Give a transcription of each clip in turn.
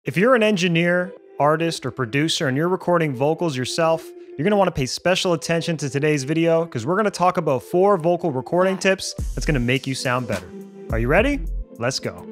If you're an engineer, artist, or producer and you're recording vocals yourself, you're going to want to pay special attention to today's video because we're going to talk about 4 vocal recording tips that's going to make you sound better. Are you ready? Let's go.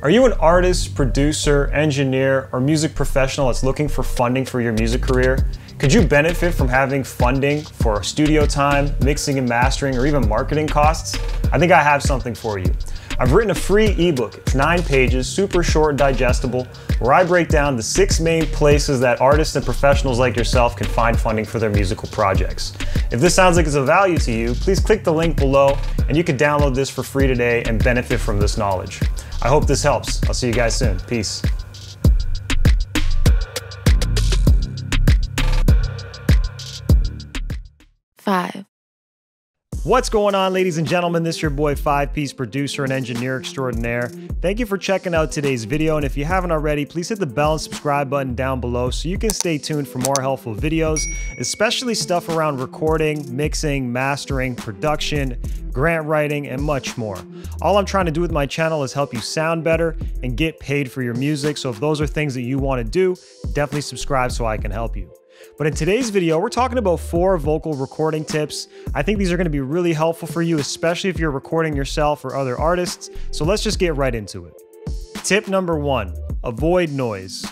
Are you an artist, producer, engineer, or music professional that's looking for funding for your music career? Could you benefit from having funding for studio time, mixing and mastering, or even marketing costs? I think I have something for you. I've written a free ebook. It's 9 pages, super short and digestible, where I break down the 6 main places that artists and professionals like yourself can find funding for their musical projects. If this sounds like it's of value to you, please click the link below and you can download this for free today and benefit from this knowledge. I hope this helps. I'll see you guys soon. Peace. What's going on, ladies and gentlemen? This is your boy 5-Piece producer and engineer extraordinaire. Thank you for checking out today's video, and if you haven't already, please hit the bell and subscribe button down below so you can stay tuned for more helpful videos, especially stuff around recording, mixing, mastering, production, grant writing, and much more. All I'm trying to do with my channel is help you sound better and get paid for your music, so if those are things that you want to do, definitely subscribe so I can help you. But in today's video, we're talking about 4 vocal recording tips. I think these are going to be really helpful for you, especially if you're recording yourself or other artists. So let's just get right into it. Tip number 1, avoid noise.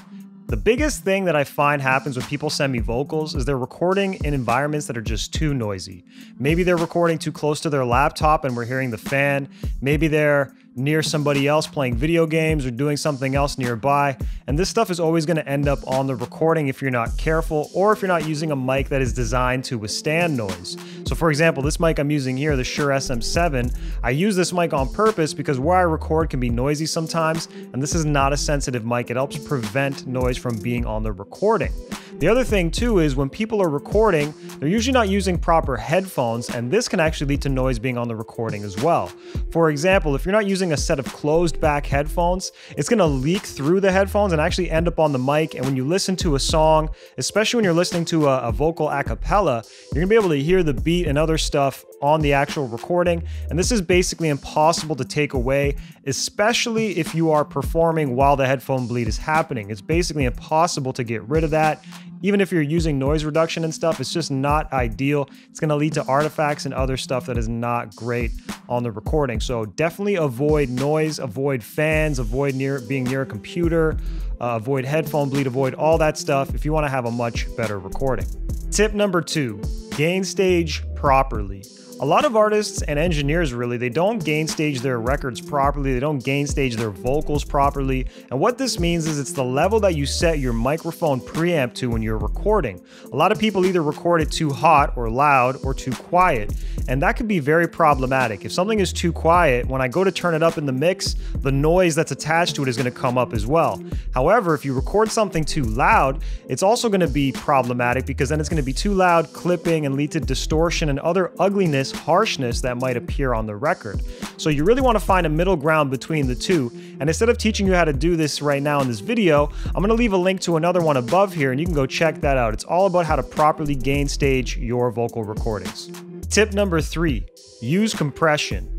The biggest thing that I find happens when people send me vocals is they're recording in environments that are just too noisy. Maybe they're recording too close to their laptop and we're hearing the fan. Maybe they're near somebody else playing video games or doing something else nearby. And this stuff is always going to end up on the recording if you're not careful or if you're not using a mic that is designed to withstand noise. So for example, this mic I'm using here, the Shure SM7, I use this mic on purpose because where I record can be noisy sometimes, and this is not a sensitive mic. It helps prevent noise from being on the recording. The other thing too is when people are recording, they're usually not using proper headphones, and this can actually lead to noise being on the recording as well. For example, if you're not using a set of closed back headphones, it's going to leak through the headphones and actually end up on the mic, and when you listen to a song, especially when you're listening to a vocal a cappella, you're going to be able to hear the beat and other stuff on the actual recording, and this is basically impossible to take away, especially if you are performing while the headphone bleed is happening. It's basically impossible to get rid of that. Even if you're using noise reduction and stuff, it's just not ideal. It's going to lead to artifacts and other stuff that is not great on the recording. So definitely avoid noise, avoid fans, avoid being near a computer, avoid headphone bleed, avoid all that stuff if you want to have a much better recording. Tip number 2, gain stage properly. A lot of artists and engineers really, they don't gain stage their records properly, they don't gain stage their vocals properly, and what this means is it's the level that you set your microphone preamp to when you're recording. A lot of people either record it too hot or loud or too quiet, and that can be very problematic. If something is too quiet, when I go to turn it up in the mix, the noise that's attached to it is going to come up as well. However, if you record something too loud, it's also going to be problematic because then it's going to be too loud, clipping, and lead to distortion and other ugliness, harshness that might appear on the record. So you really want to find a middle ground between the two. And instead of teaching you how to do this right now in this video, I'm going to leave a link to another one above here and you can go check that out. It's all about how to properly gain stage your vocal recordings. Tip number 3, use compression.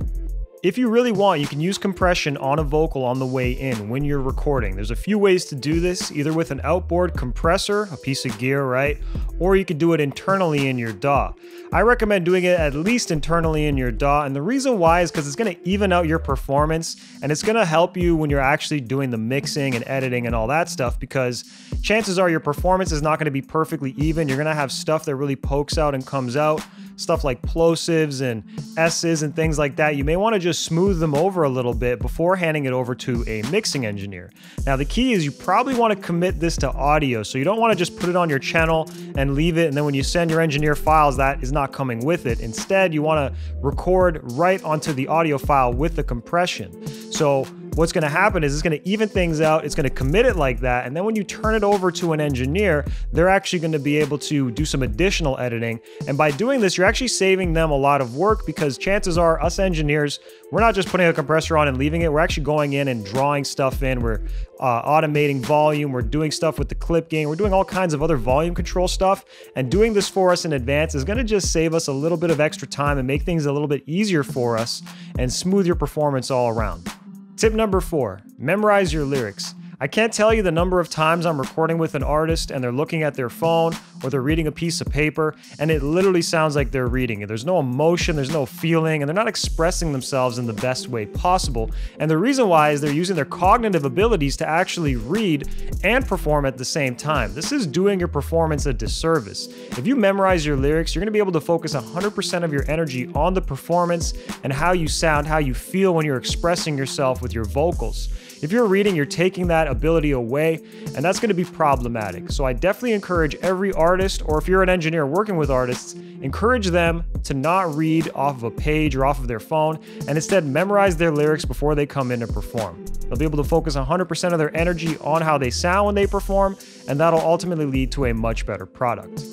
If you really want, you can use compression on a vocal on the way in when you're recording. There's a few ways to do this, either with an outboard compressor, a piece of gear, right? Or you could do it internally in your DAW. I recommend doing it at least internally in your DAW, and the reason why is because it's going to even out your performance, and it's going to help you when you're actually doing the mixing and editing and all that stuff, because chances are your performance is not going to be perfectly even. You're going to have stuff that really pokes out and comes out, stuff like plosives and S's and things like that. You may want to just smooth them over a little bit before handing it over to a mixing engineer. Now the key is you probably want to commit this to audio, so you don't want to just put it on your channel and leave it, and then when you send your engineer files, that is not coming with it. Instead, you want to record right onto the audio file with the compression. So what's going to happen is it's going to even things out. It's going to commit it like that. And then when you turn it over to an engineer, they're actually going to be able to do some additional editing. And by doing this, you're actually saving them a lot of work, because chances are us engineers, we're not just putting a compressor on and leaving it. We're actually going in and drawing stuff in. We're automating volume. We're doing stuff with the clip gain. We're doing all kinds of other volume control stuff. And doing this for us in advance is going to just save us a little bit of extra time and make things a little bit easier for us and smooth your performance all around. Tip number 4, memorize your lyrics. I can't tell you the number of times I'm recording with an artist and they're looking at their phone or they're reading a piece of paper and it literally sounds like they're reading it. There's no emotion, there's no feeling, and they're not expressing themselves in the best way possible. And the reason why is they're using their cognitive abilities to actually read and perform at the same time. This is doing your performance a disservice. If you memorize your lyrics, you're going to be able to focus 100% of your energy on the performance and how you sound, how you feel when you're expressing yourself with your vocals. If you're reading, you're taking that ability away, and that's going to be problematic. So I definitely encourage every artist, or if you're an engineer working with artists, encourage them to not read off of a page or off of their phone, and instead memorize their lyrics before they come in to perform. They'll be able to focus 100% of their energy on how they sound when they perform, and that'll ultimately lead to a much better product.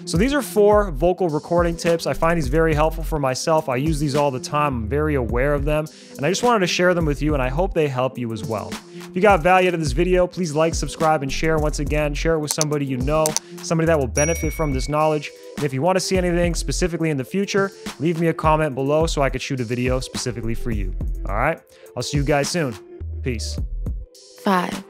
So these are 4 vocal recording tips. I find these very helpful for myself. I use these all the time. I'm very aware of them, and I just wanted to share them with you, and I hope they help you as well. If you got value out of this video, please like, subscribe, and share. Once again, share it with somebody you know, somebody that will benefit from this knowledge. And if you want to see anything specifically in the future, leave me a comment below so I could shoot a video specifically for you. All right, I'll see you guys soon. Peace. 5,